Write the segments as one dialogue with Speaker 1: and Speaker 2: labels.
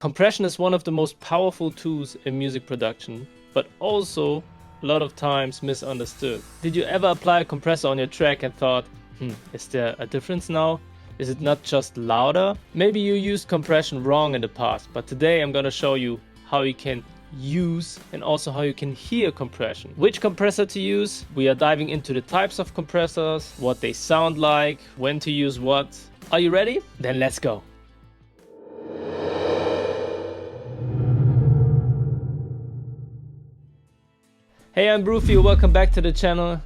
Speaker 1: Compression is one of the most powerful tools in music production, but also a lot of times misunderstood. Did you ever apply a compressor on your track and thought, is there a difference now? Is it not just louder? Maybe you used compression wrong in the past, but today I'm gonna show you how you can use and also how you can hear compression. Which compressor to use? We are diving into the types of compressors, what they sound like, when to use what. Are you ready? Then let's go. Hey, I'm Brufio, welcome back to the channel.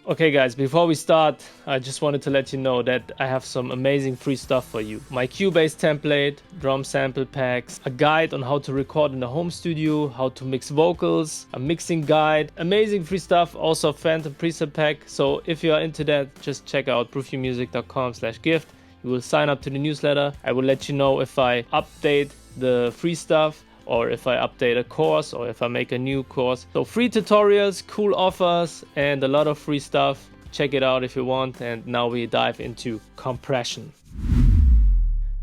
Speaker 1: Okay guys, before we start, I just wanted to let you know that I have some amazing free stuff for you. My Cubase template, drum sample packs, a guide on how to record in the home studio, how to mix vocals, a mixing guide, amazing free stuff, also a Phantom preset pack. So if you are into that, just check out brufiomusic.com/gift. You will sign up to the newsletter. I will let you know if I update the free stuff, or if I update a course, or if I make a new course. So free tutorials, cool offers, and a lot of free stuff. Check it out if you want. And now we dive into compression.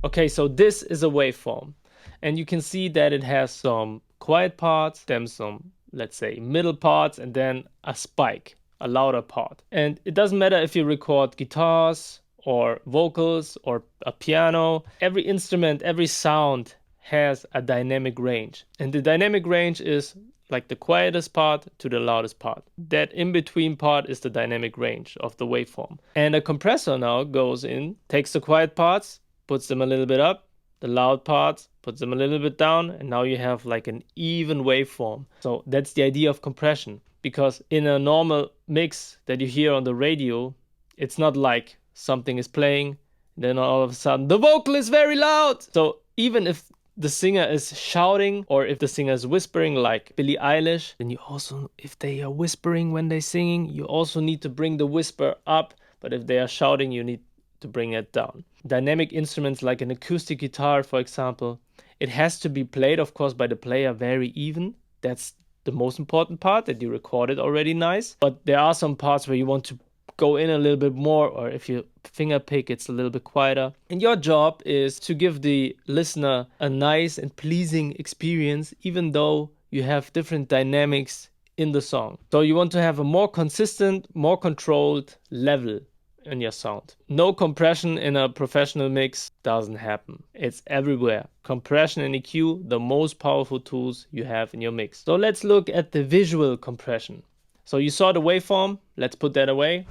Speaker 1: Okay, so this is a waveform. And you can see that it has some quiet parts, then some, let's say, middle parts, and then a spike, a louder part. And it doesn't matter if you record guitars or vocals or a piano. Every instrument, every sound has a dynamic range, and the dynamic range is like the quietest part to the loudest part. That in between part is the dynamic range of the waveform. And a compressor now goes in, takes the quiet parts, puts them a little bit up, the loud parts, puts them a little bit down, and now you have like an even waveform. So that's the idea of compression, because in a normal mix that you hear on the radio, it's not like something is playing, then all of a sudden the vocal is very loud. So even if the singer is shouting, or if the singer is whispering like Billie Eilish, then you also, if they are whispering when they're singing, you also need to bring the whisper up. But if they are shouting, you need to bring it down. Dynamic instruments like an acoustic guitar, for example, it has to be played, of course, by the player very even. That's the most important part, that you record it already nice. But there are some parts where you want to go in a little bit more, or if you finger pick, it's a little bit quieter. And your job is to give the listener a nice and pleasing experience, even though you have different dynamics in the song. So you want to have a more consistent, more controlled level in your sound. No compression in a professional mix doesn't happen. It's everywhere. Compression and EQ, the most powerful tools you have in your mix. So let's look at the visual compression. So you saw the waveform, let's put that away.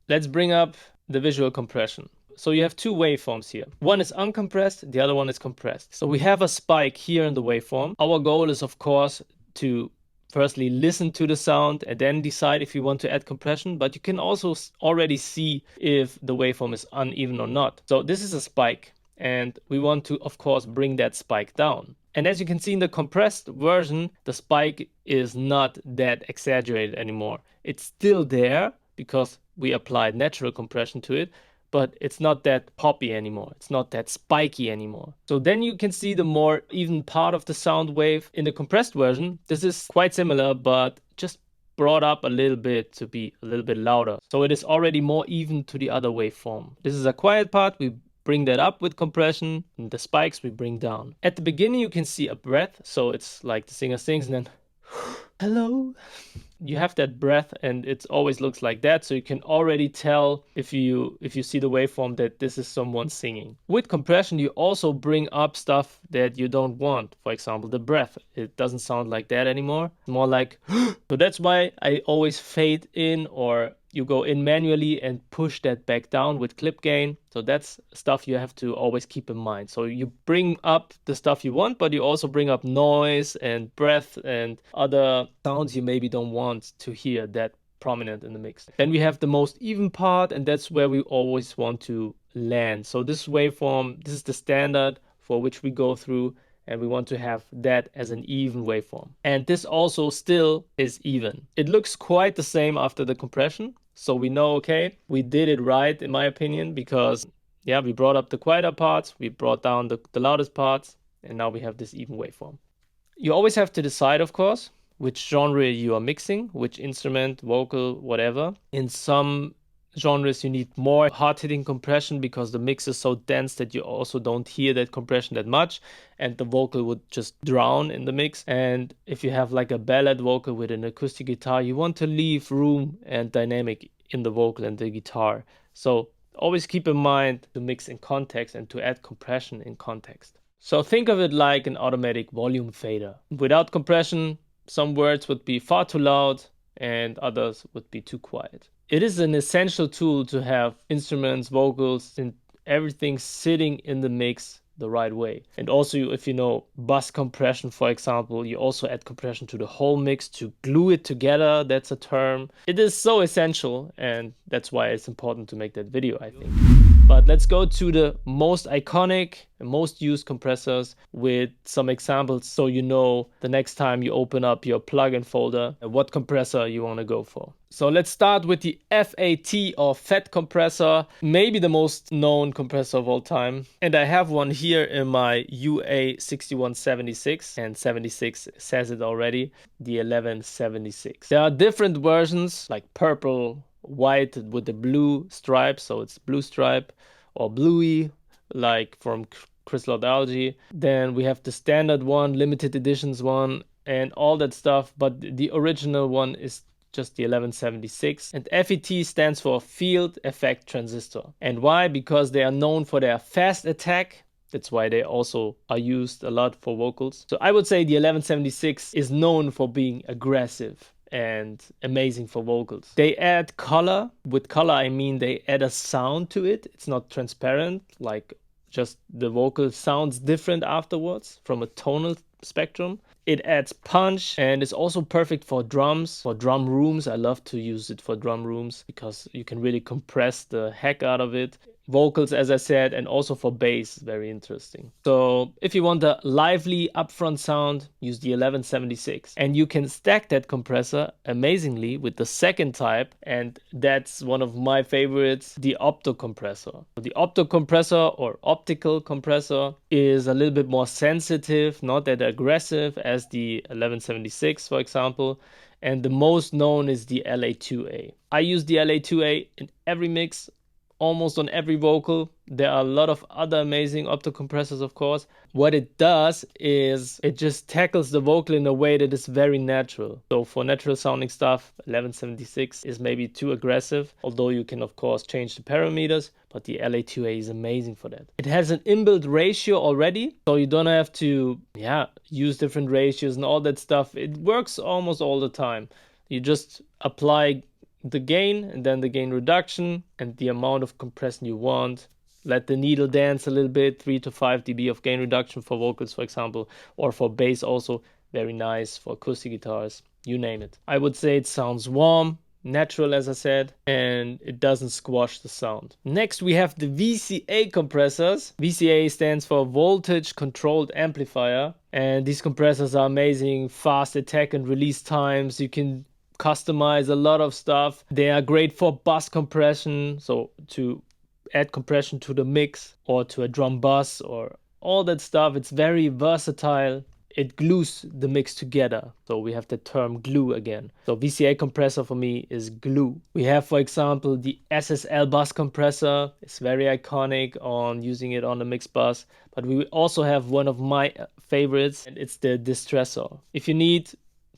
Speaker 1: Let's bring up the visual compression. So you have two waveforms here. One is uncompressed, the other one is compressed. So we have a spike here in the waveform. Our goal is, of course, to firstly listen to the sound and then decide if you want to add compression. But you can also already see if the waveform is uneven or not. So this is a spike, and we want to, of course, bring that spike down. And as you can see in the compressed version, the spike is not that exaggerated anymore. It's still there because we applied natural compression to it, but it's not that poppy anymore. It's not that spiky anymore. So then you can see the more even part of the sound wave in the compressed version. This is quite similar, but just brought up a little bit to be a little bit louder. So it is already more even to the other waveform. This is a quiet part. We bring that up with compression, and the spikes we bring down. At the beginning you can see a breath, so it's like the singer sings and then hello. You have that breath, and it always looks like that, so you can already tell if you see the waveform that this is someone singing. With compression you also bring up stuff that you don't want. For example, the breath, it doesn't sound like that anymore. It's more like so that's why I always fade in, or you go in manually and push that back down with clip gain. So that's stuff you have to always keep in mind. So you bring up the stuff you want, but you also bring up noise and breath and other sounds you maybe don't want to hear that prominent in the mix. Then we have the most even part, and that's where we always want to land. So this waveform, this is the standard for which we go through, and we want to have that as an even waveform. And this also still is even. It looks quite the same after the compression. So we know, okay, we did it right, in my opinion, because yeah, we brought up the quieter parts, we brought down the loudest parts, and now we have this even waveform. You always have to decide, of course, which genre you are mixing, which instrument, vocal, whatever. In some genres, you need more hard-hitting compression because the mix is so dense that you also don't hear that compression that much, and the vocal would just drown in the mix. And if you have like a ballad vocal with an acoustic guitar, you want to leave room and dynamic in the vocal and the guitar. So always keep in mind to mix in context and to add compression in context. So think of it like an automatic volume fader. Without compression, some words would be far too loud and others would be too quiet. It is an essential tool to have instruments, vocals, and everything sitting in the mix the right way. And also, if you know bus compression, for example, you also add compression to the whole mix to glue it together. That's a term. It is so essential, and that's why it's important to make that video, I think. But let's go to the most iconic and most used compressors with some examples so you know the next time you open up your plugin folder what compressor you want to go for. So let's start with the FET or FET compressor, maybe the most known compressor of all time. And I have one here in my UA6176, and 76 says it already, the 1176. There are different versions like purple, white with the blue stripe, so it's blue stripe, or bluey like from Crystal Algae. Then we have the standard one, limited editions one, and all that stuff, but the original one is just the 1176. And FET stands for Field Effect Transistor. And why? Because they are known for their fast attack. That's why they also are used a lot for vocals. So I would say the 1176 is known for being aggressive and amazing for vocals. They add color. With color, I mean they add a sound to it. It's not transparent, like just the vocal sounds different afterwards from a tonal spectrum. It adds punch and is also perfect for drums, for drum rooms. I love to use it for drum rooms because you can really compress the heck out of it. Vocals, as I said, and also for bass, very interesting. So if you want a lively upfront sound, use the 1176. And you can stack that compressor amazingly with the second type, and that's one of my favorites, the Optical Compressor. The Optical Compressor or Optical Compressor is a little bit more sensitive, not that aggressive as the 1176, for example. And the most known is the LA2A. I use the LA2A in every mix, almost on every vocal. There are a lot of other amazing optical compressors, of course. What it does is it just tackles the vocal in a way that is very natural. So for natural sounding stuff, 1176 is maybe too aggressive, although you can of course change the parameters, but the LA2A is amazing for that. It has an inbuilt ratio already, so you don't have to use different ratios and all that stuff. It works almost all the time. You just apply the gain and then the gain reduction and the amount of compression you want. Let the needle dance a little bit, 3 to 5 dB of gain reduction for vocals, for example, or for bass also. Very nice for acoustic guitars, you name it. I would say it sounds warm, natural, as I said, and it doesn't squash the sound. Next, we have the VCA compressors. VCA stands for Voltage Controlled Amplifier, and these compressors are amazing, fast attack and release times. You can customize a lot of stuff. They are great for bus compression, so to add compression to the mix or to a drum bus or all that stuff. It's very versatile. It glues the mix together. So we have the term glue again. So VCA compressor for me is glue. We have, for example, the SSL bus compressor. It's very iconic on using it on the mix bus. But we also have one of my favorites, and it's the distressor. If you need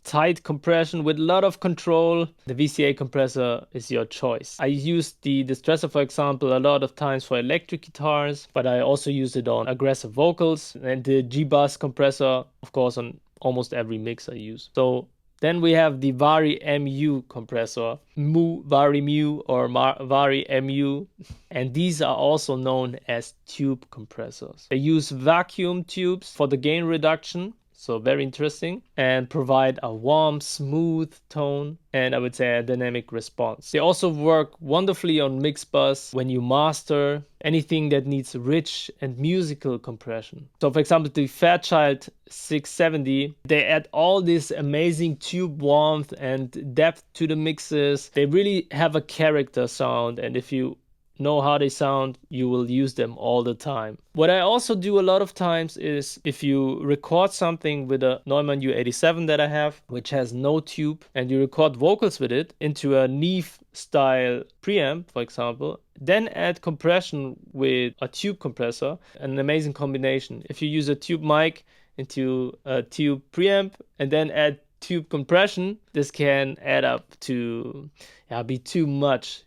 Speaker 1: tight compression with a lot of control, the VCA compressor is your choice. I use the distressor, for example, a lot of times for electric guitars, but I also use it on aggressive vocals, and the G-Bus compressor, of course, on almost every mix I use. So then we have the Vari MU compressor, Vari Mu or Vari MU, and these are also known as tube compressors. They use vacuum tubes for the gain reduction. So very interesting, and provide a warm, smooth tone, and I would say a dynamic response. They also work wonderfully on mix bus when you master anything that needs rich and musical compression. So for example, the Fairchild 670, they add all this amazing tube warmth and depth to the mixes. They really have a character sound, and if you know how they sound, you will use them all the time. What I also do a lot of times is if you record something with a Neumann U87 that I have, which has no tube, and you record vocals with it into a Neve style preamp, for example, then add compression with a tube compressor, an amazing combination. If you use a tube mic into a tube preamp and then add tube compression, this can add up to be too much.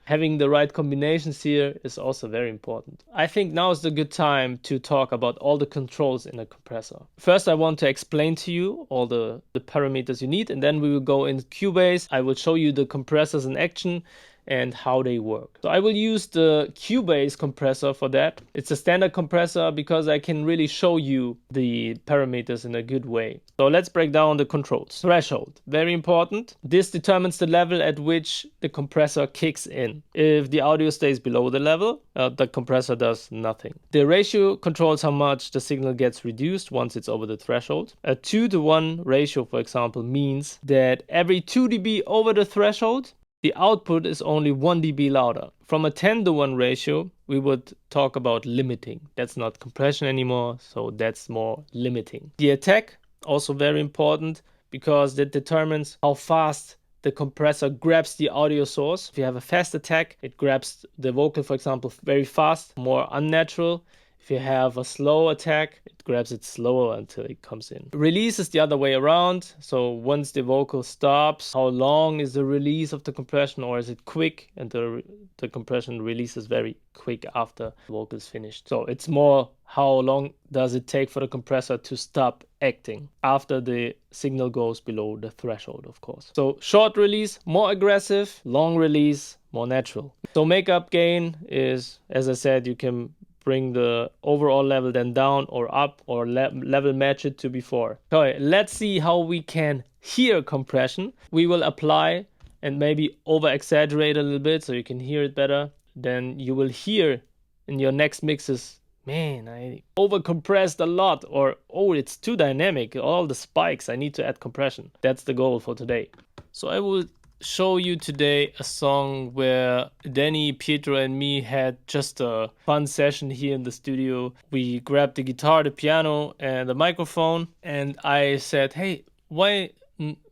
Speaker 1: Having the right combinations here is also very important. I think now is the good time to talk about all the controls in a compressor. First, I want to explain to you all the parameters you need, and then we will go in Cubase. I will show you the compressors in action and how they work. So I will use the Cubase compressor for that. It's a standard compressor because I can really show you the parameters in a good way. So let's break down the controls. Threshold, very important. This determines the level at which the compressor kicks in. If the audio stays below the level, the compressor does nothing. The ratio controls how much the signal gets reduced once it's over the threshold. A 2:1 ratio, for example, means that every 2 dB over the threshold, the output is only 1 dB louder. From a 10:1 ratio, we would talk about limiting. That's not compression anymore, so that's more limiting. The attack, also very important, because that determines how fast the compressor grabs the audio source. If you have a fast attack, it grabs the vocal, for example, very fast, more unnatural. If you have a slow attack, it grabs it slower until it comes in. Release is the other way around. So once the vocal stops, how long is the release of the compression, or is it quick? And the compression releases very quick after the vocal is finished. So it's more how long does it take for the compressor to stop acting after the signal goes below the threshold, of course. So short release, more aggressive. Long release, more natural. So makeup gain is, as I said, you can bring the overall level then down or up, or level match it to before. Okay, let's see how we can hear compression. We will apply and maybe over exaggerate a little bit so you can hear it better. Then you will hear in your next mixes, man, I over compressed a lot, or oh, it's too dynamic, all the spikes, I need to add compression. That's the goal for today. So I will show you today a song where Danny, Pietro and me had just a fun session here in the studio. We grabbed the guitar, the piano and the microphone, and I said, hey, why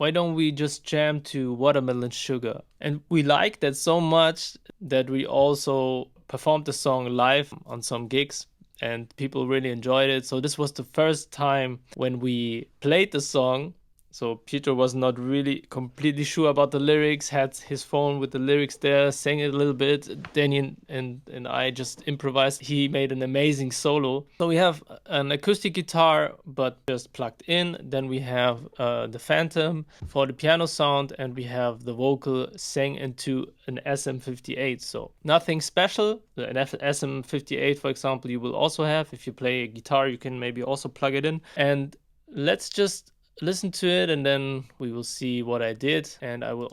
Speaker 1: don't we just jam to Watermelon Sugar? And we liked that so much that we also performed the song live on some gigs, and people really enjoyed it. So this was the first time when we played the song. So Peter was not really completely sure about the lyrics, had his phone with the lyrics there, sang it a little bit. Danny and I just improvised. He made an amazing solo. So we have an acoustic guitar, but just plugged in. Then we have the Phantom for the piano sound, and we have the vocal sang into an SM58. So nothing special. An SM58, for example, you will also have. If you play a guitar, you can maybe also plug it in. And let's just listen to it, and then we will see what I did, and I will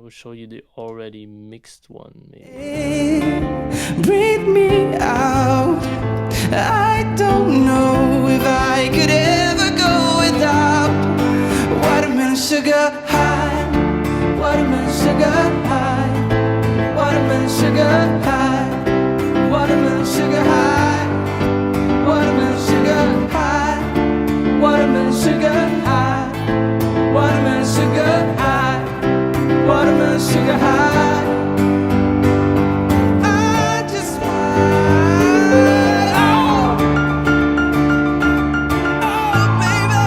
Speaker 1: show you the already mixed one maybe.
Speaker 2: Breathe me out. I don't know if I could ever go without watermelon sugar high, watermelon sugar high, watermelon sugar high, watermelon sugar high, watermelon sugar high, watermelon sugar high, watermelon sugar high, watermelon sugar high. I just want, oh baby,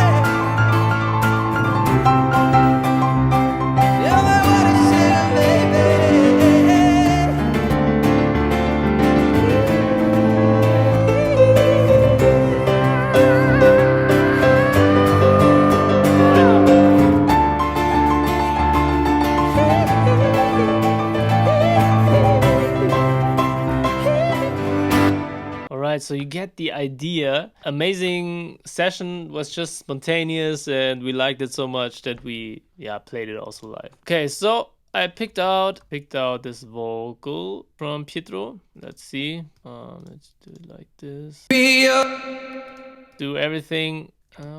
Speaker 2: tell me what I said, baby.
Speaker 1: Alright, so you get the idea. Amazing session, was just spontaneous, and we liked it so much that we played it also live. Okay, so I picked out this vocal from Pietro. Let's see. Let's do it like this. Do everything.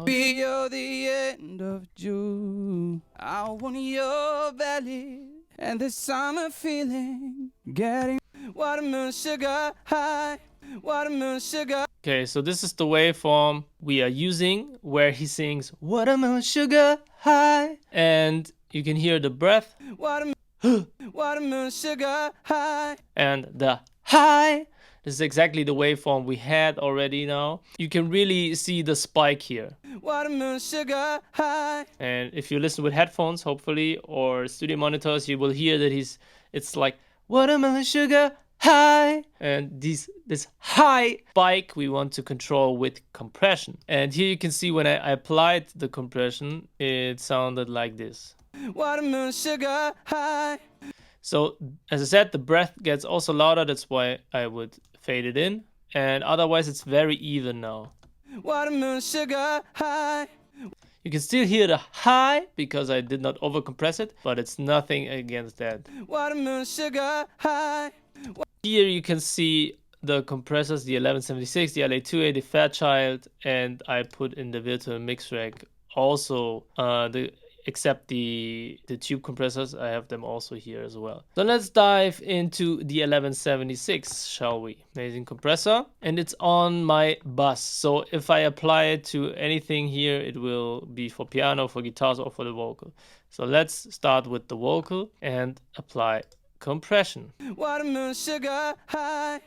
Speaker 2: Be the end of June. I want your belly And this summer feeling, getting watermelon sugar high, watermelon sugar.
Speaker 1: Okay, so this is the waveform we are using where he sings watermelon sugar high, and you can hear the breath
Speaker 2: Watermelon sugar high.
Speaker 1: and the high. This is exactly the waveform we had already now. You can really see the spike here.
Speaker 2: Watermelon sugar high.
Speaker 1: And if you listen with headphones, hopefully, or studio monitors, you will hear that it's like watermelon sugar high. And this high spike we want to control with compression. And here you can see when I applied the compression, it sounded like this.
Speaker 2: Watermelon sugar high.
Speaker 1: So as I said, the breath gets also louder. That's why I would fade it in. And otherwise it's very even now.
Speaker 2: Watermelon sugar high.
Speaker 1: You can still hear the high because I did not overcompress it, but it's nothing against that.
Speaker 2: Watermelon sugar high.
Speaker 1: Here you can see the compressors, the 1176, the LA2A, the Fairchild, and I put in the virtual mix rack also except the tube compressors. I have them also here as well. So let's dive into the 1176, shall we? Amazing compressor, and it's on my bus. So if I apply it to anything here, it will be for piano, for guitars, or for the vocal. So let's start with the vocal and apply compression.
Speaker 2: Watermelon sugar high.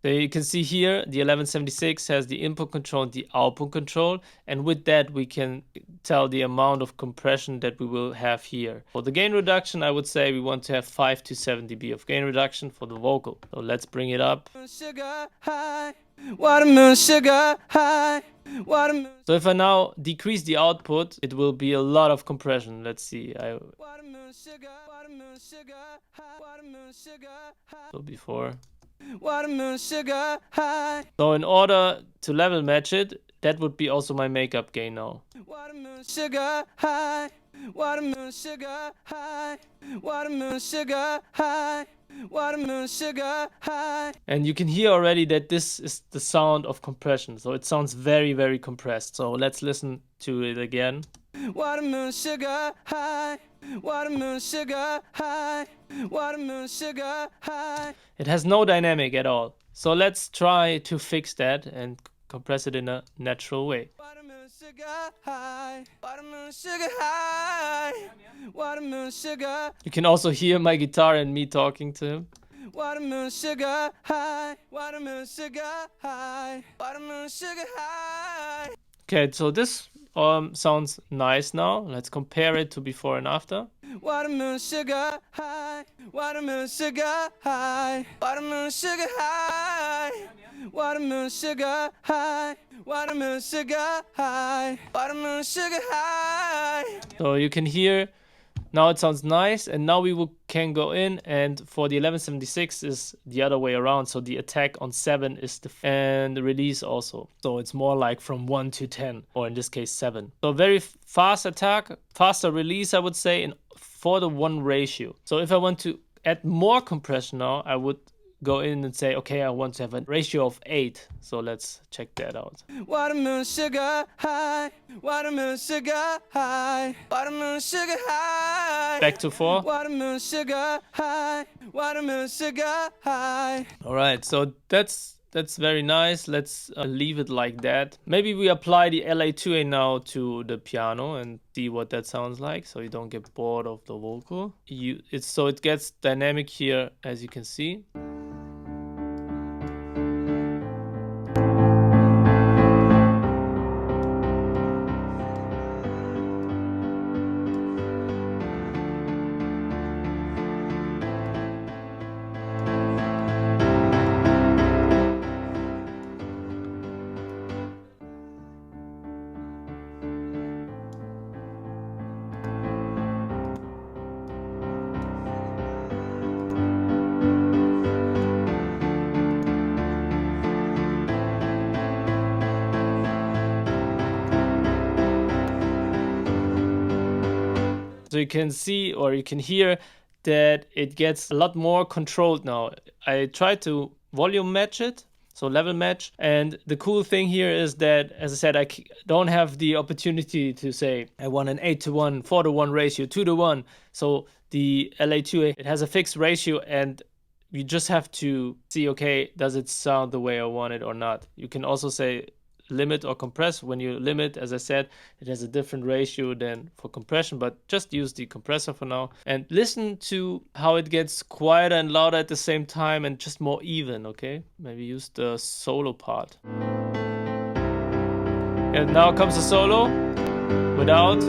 Speaker 1: So you can see here the 1176 has the input control and the output control, and with that we can tell the amount of compression that we will have here. For the gain reduction, I would say we want to have 5 to 7 dB of gain reduction for the vocal. So let's bring it up.
Speaker 2: Sugar high. Watermelon sugar high. Watermelon.
Speaker 1: So if I now decrease the output, it will be a lot of compression. Let's see.
Speaker 2: Watermelon sugar. Watermelon sugar high. Watermelon sugar high.
Speaker 1: So before.
Speaker 2: Watermelon sugar high.
Speaker 1: So in order to level match it, that would be also my makeup gain now.
Speaker 2: Watermelon sugar high. Watermelon sugar high. Watermelon sugar high. Watermelon sugar high.
Speaker 1: And you can hear already that this is the sound of compression. So it sounds very, very compressed. So let's listen to it again.
Speaker 2: Watermelon sugar high. Watermelon sugar high. Watermelon sugar high.
Speaker 1: It has no dynamic at all. So let's try to fix that and compress it in a natural way.
Speaker 2: Watermelon sugar high. Watermelon sugar high. Watermelon sugar.
Speaker 1: You can also hear my guitar and me talking to him.
Speaker 2: Watermelon sugar high. Watermelon sugar high. Watermelon sugar high.
Speaker 1: Okay, so this sounds nice now. Let's compare it to before and after.
Speaker 2: Watermelon sugar high. Watermelon sugar high. Watermelon sugar high. Watermelon sugar high. Watermelon sugar high. Watermelon sugar high.
Speaker 1: So you can hear now it sounds nice, and now we can go in, and for the 1176 is the other way around. So the attack on 7 is and the release also. So it's more like from 1 to 10, or in this case 7. So very fast attack, faster release, I would say, in 4:1 ratio. So if I want to add more compression now, I would go in and say, okay, I want to have a ratio of 8. So let's check that out.
Speaker 2: Watermelon sugar high. Watermelon sugar high. Watermelon sugar high.
Speaker 1: Back to 4.
Speaker 2: Watermelon sugar high. Watermelon sugar high.
Speaker 1: All right, so that's very nice. Let's leave it like that. Maybe we apply the LA2A now to the piano and see what that sounds like, so you don't get bored of the vocal. So it gets dynamic here, as you can see. So you can see, or you can hear, that it gets a lot more controlled now. I tried to volume match it, so level match. And the cool thing here is that, as I said, don't have the opportunity to say I want an 8:1, 4:1 ratio, 2:1. So the LA2A, it has a fixed ratio, and you just have to see, okay, does it sound the way I want it or not? You can also say limit or compress. When you limit, as I said, it has a different ratio than for compression, but just use the compressor for now and listen to how it gets quieter and louder at the same time and just more even. Okay, maybe use the solo part. And now comes the solo without.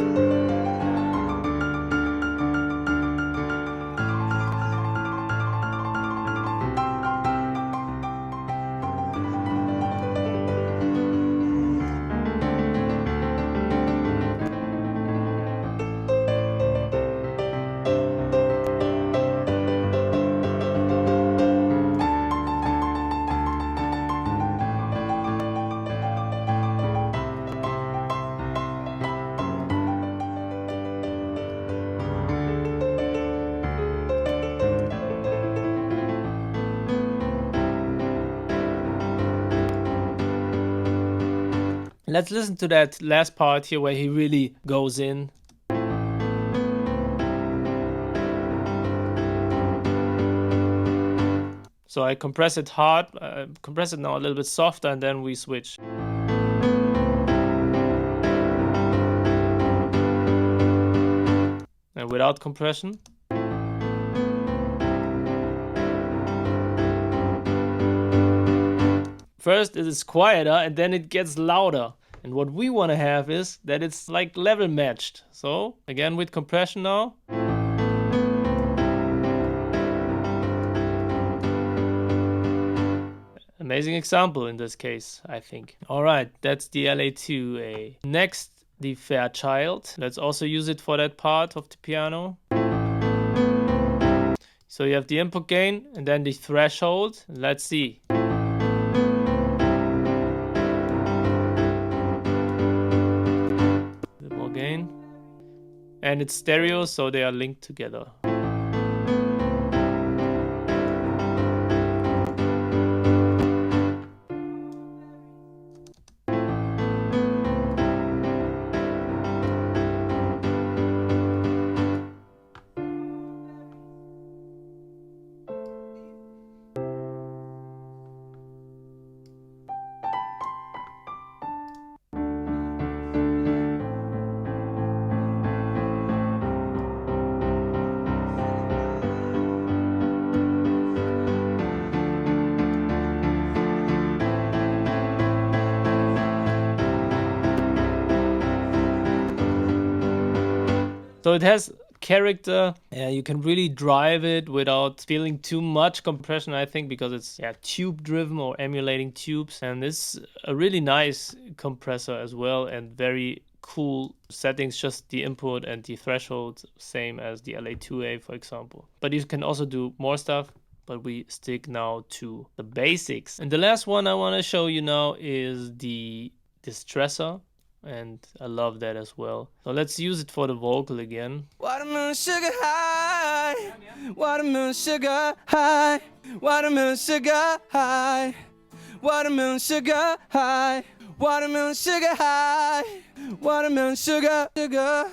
Speaker 1: Let's listen to that last part here where he really goes in. So I compress it hard, compress it now a little bit softer, and then we switch. And without compression. First it is quieter and then it gets louder. And what we want to have is that it's like level matched. So again with compression now. Amazing example in this case, I think. Alright, that's the LA2A. Next, the Fairchild. Let's also use it for that part of the piano. So you have the input gain and then the threshold. Let's see. Gain, and it's stereo, so they are linked together. So it has character. You can really drive it without feeling too much compression, I think, because it's tube driven or emulating tubes. And it's a really nice compressor as well, and very cool settings, just the input and the threshold, same as the LA2A, for example. But you can also do more stuff, but we stick now to the basics. And the last one I want to show you now is the distressor. And I love that as well. So let's use it for the vocal again.
Speaker 2: Watermelon sugar high, watermelon sugar high, watermelon sugar high, watermelon sugar high, watermelon sugar high, watermelon sugar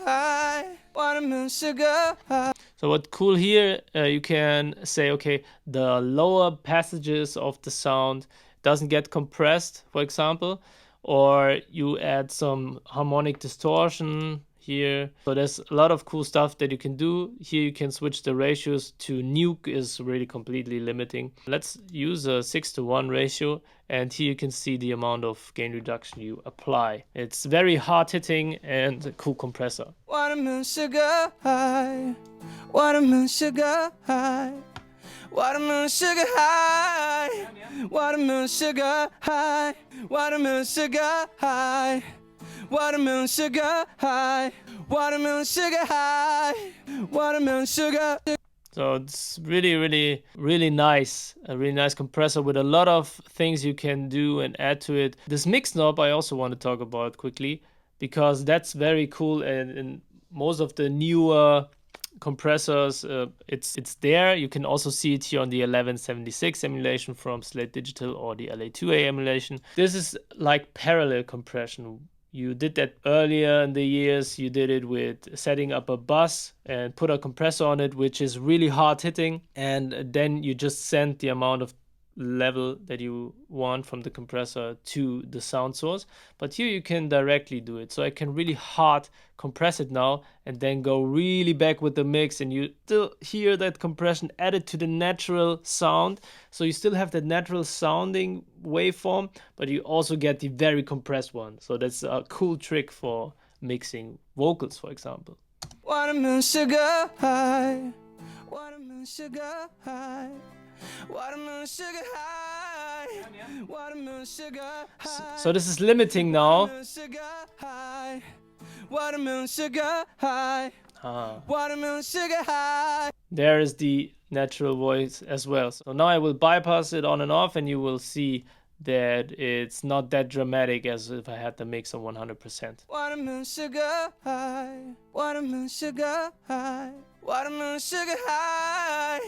Speaker 2: high, watermelon sugar high.
Speaker 1: So what's cool here, you can say, okay, the lower passages of the sound doesn't get compressed, for example, or you add some harmonic distortion here. So there's a lot of cool stuff that you can do. Here you can switch the ratios to nuke is really completely limiting. Let's use a 6:1 ratio, and here you can see the amount of gain reduction you apply. It's very hard hitting and a cool compressor.
Speaker 2: Watermelon sugar high, watermelon sugar high, watermelon sugar high, watermelon sugar high, watermelon sugar high, watermelon sugar high, watermelon sugar high, watermelon sugar.
Speaker 1: So it's really nice, a really nice compressor with a lot of things you can do and add to it. This mix knob I also want to talk about quickly, because that's very cool, and in most of the newer compressors, it's there. You can also see it here on the 1176 emulation from Slate Digital or the LA2A emulation. This is like parallel compression. You did that earlier in the years. You did it with setting up a bus and put a compressor on it, which is really hard hitting. And then you just send the amount of level that you want from the compressor to the sound source. But here you can directly do it. So I can really hard compress it now and then go really back with the mix, and you still hear that compression added to the natural sound. So you still have that natural sounding waveform, but you also get the very compressed one. So that's a cool trick for mixing vocals, for example.
Speaker 2: Watermelon sugar high, watermelon sugar high, watermelon sugar high, watermelon sugar high.
Speaker 1: So this is limiting now.
Speaker 2: Watermelon sugar high, watermelon sugar high, watermelon sugar high.
Speaker 1: There is the natural voice as well. So now I will bypass it on and off, and you will see that it's not that dramatic as if I had the mix on 100%.
Speaker 2: Watermelon sugar high, watermelon sugar high, watermelon sugar high,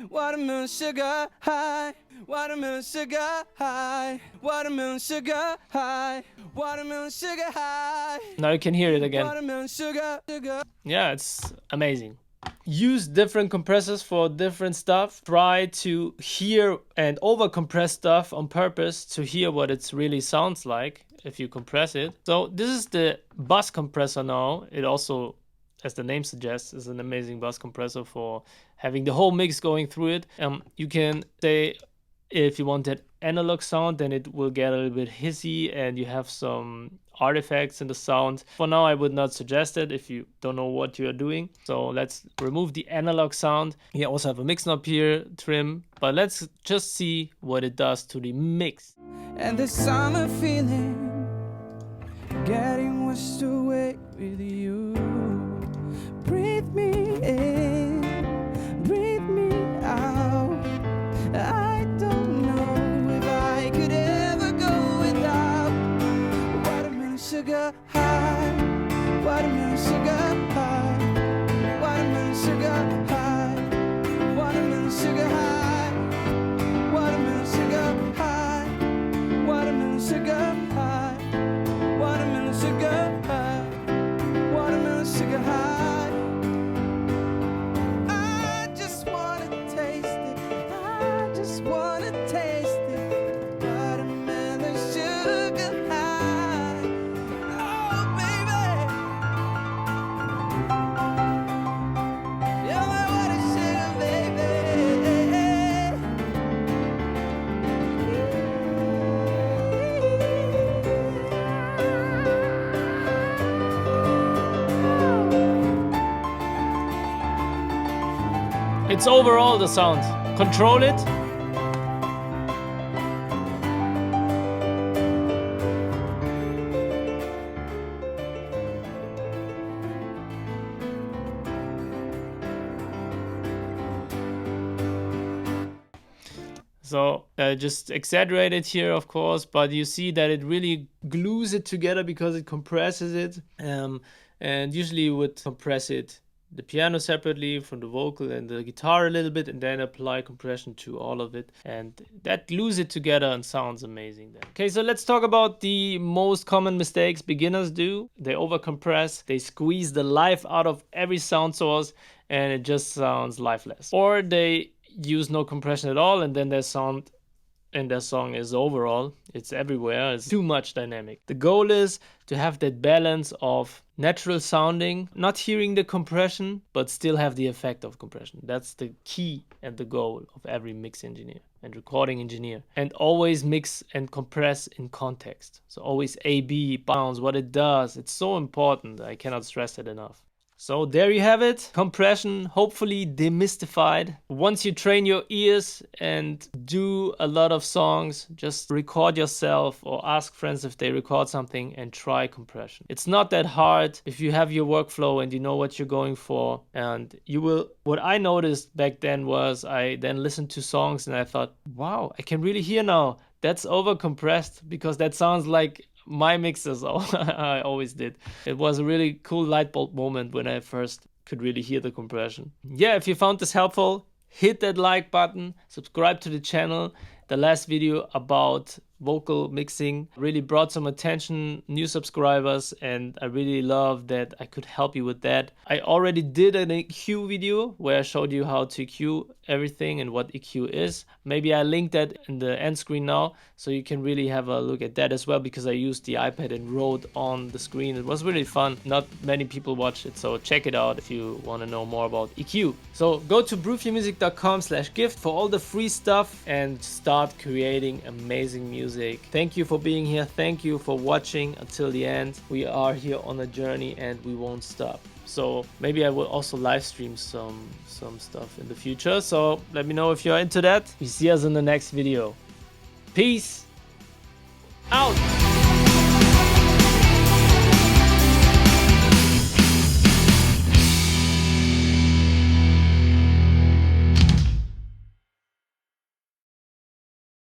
Speaker 2: watermelon sugar high, watermelon sugar high, watermelon sugar high, watermelon sugar high.
Speaker 1: Now you can hear it again.
Speaker 2: Watermelon sugar, sugar.
Speaker 1: Yeah, it's amazing. Use different compressors for different stuff. Try to hear and over compress stuff on purpose to hear what it really sounds like if you compress it. So this is the bus compressor now. It also, as the name suggests, is an amazing bus compressor for having the whole mix going through it. You can say if you want that analog sound, then it will get a little bit hissy and you have some artifacts in the sound. For now, I would not suggest it if you don't know what you are doing. So let's remove the analog sound. You also have a mix knob here, trim, but let's just see what it does to the mix.
Speaker 2: And the summer feeling, getting washed away with you. Breathe me in, breathe me out. I don't know if I could ever go without watermelon sugar high, watermelon sugar high, watermelon sugar high, watermelon sugar high, watermelon sugar high, watermelon sugar high, watermelon sugar high, watermelon sugar high.
Speaker 1: It's overall the sound. Control it. So just exaggerated here, of course, but you see that it really glues it together because it compresses it. And usually you would compress it the piano separately from the vocal and the guitar a little bit, and then apply compression to all of it, and that glues it together and sounds amazing then. Okay, so let's talk about the most common mistakes beginners do. They overcompress, they squeeze the life out of every sound source, and it just sounds lifeless. Or they use no compression at all, and then their sound and their song is overall, it's everywhere, it's too much dynamic. The goal is to have that balance of natural sounding, not hearing the compression, but still have the effect of compression. That's the key and the goal of every mix engineer and recording engineer. And always mix and compress in context. So always A-B, bounds, what it does. It's so important. I cannot stress it enough. So there you have it, compression, hopefully demystified. Once you train your ears and do a lot of songs, just record yourself or ask friends if they record something and try compression. It's not that hard if you have your workflow and you know what you're going for. And you will, what I noticed back then was I then listened to songs and I thought, wow, I can really hear now. That's over compressed because that sounds like my mixes. I always did. It was a really cool light bulb moment when I first could really hear the compression. Yeah, if you found this helpful, hit that like button, subscribe to the channel. The last video about vocal mixing really brought some attention, new subscribers, and I really love that I could help you with that. I already did an EQ video where I showed you how to EQ everything and what EQ is. Maybe I link that in the end screen now, so you can really have a look at that as well, because I used the iPad and wrote on the screen. It was really fun. Not many people watched it, so check it out if you want to know more about EQ. So go to brufiomusic.com/gift for all the free stuff and start creating amazing music. Thank you for being here. Thank you for watching until the end. We are here on a journey and we won't stop. So maybe I will also live stream some stuff in the future. So let me know if you're into that. We see us in the next video. Peace out.